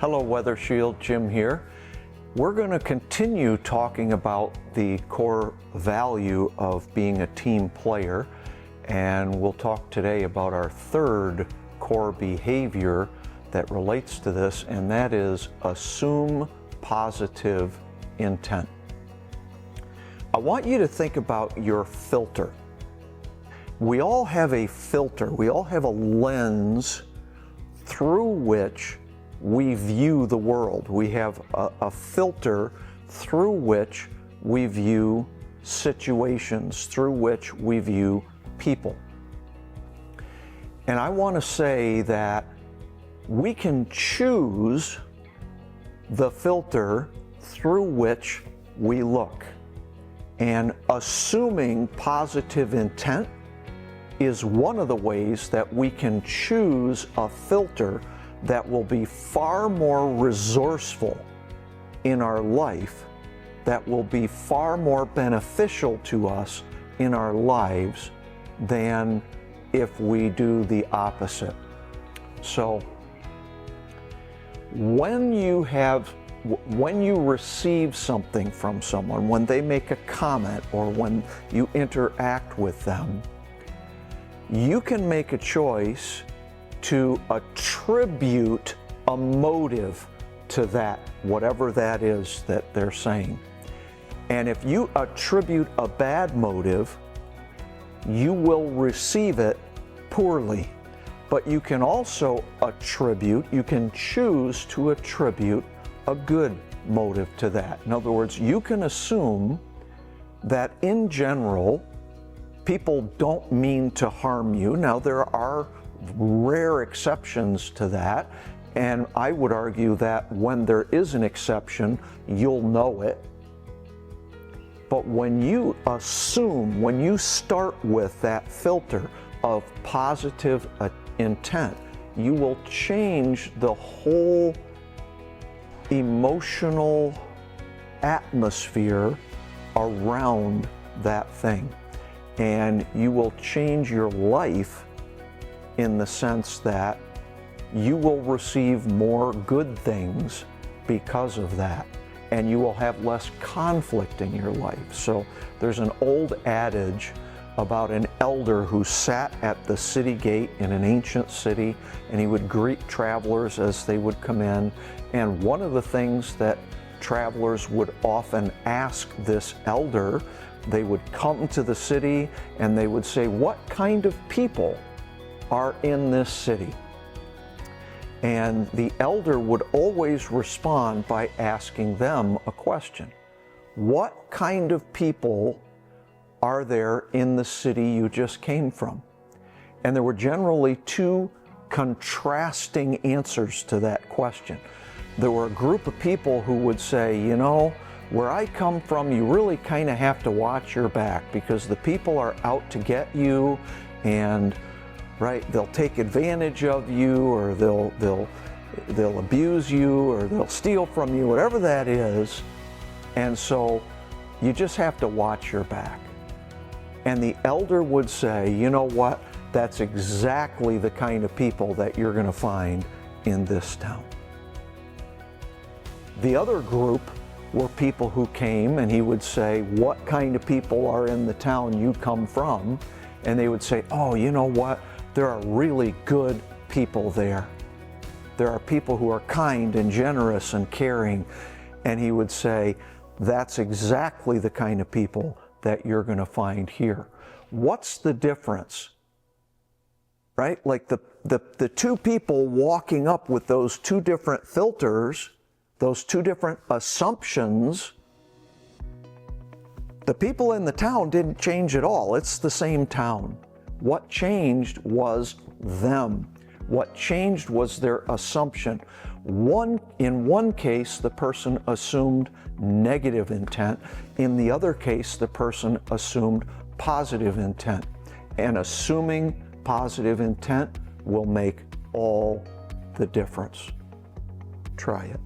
Hello, Weather Shield, Jim here. We're going to continue talking about the core value of being a team player, and we'll talk today about our third core behavior that relates to this, and that is assume positive intent. I want you to think about your filter. We all have a filter, we all have a lens through which we view the world. We have a filter through which we view situations, through which we view people. And I want to say that we can choose the filter through which we look. And assuming positive intent is one of the ways that we can choose a filter that will be far more resourceful in our life, that will be far more beneficial to us in our lives than if we do the opposite. So when you receive something from someone, when they make a comment or when you interact with them, you can make a choice to attribute a motive to that, whatever that is that they're saying. And if you attribute a bad motive, you will receive it poorly. But you can also you can choose to attribute a good motive to that. In other words, you can assume that in general, people don't mean to harm you. Now, there are rare exceptions to that, and I would argue that when there is an exception, you'll know it. But when you assume, when you start with that filter of positive intent, you will change the whole emotional atmosphere around that thing. And you will change your life in the sense that you will receive more good things because of that, and you will have less conflict in your life. So there's an old adage about an elder who sat at the city gate in an ancient city, and he would greet travelers as they would come in. And one of the things that travelers would often ask this elder, they would come to the city and they would say, "What kind of people are in this city?" And the elder would always respond by asking them a question. What kind of people are there in the city you just came from? And there were generally two contrasting answers to that question. There were a group of people who would say, you know, where I come from, you really kind of have to watch your back because the people are out to get you, and right, they'll take advantage of you, or they'll abuse you, or they'll steal from you, whatever that is. And so you just have to watch your back. And the elder would say, you know what? That's exactly the kind of people that you're going to find in this town. The other group were people who came, and he would say, what kind of people are in the town you come from? And they would say, oh, you know what? There are really good people there. There are people who are kind and generous and caring. And he would say, that's exactly the kind of people that you're going to find here. What's the difference? Right? Like the two people walking up with those two different filters, those two different assumptions, the people in the town didn't change at all. It's the same town. What changed was them. What changed was their assumption. In one case, the person assumed negative intent. In the other case, the person assumed positive intent. And assuming positive intent will make all the difference. Try it.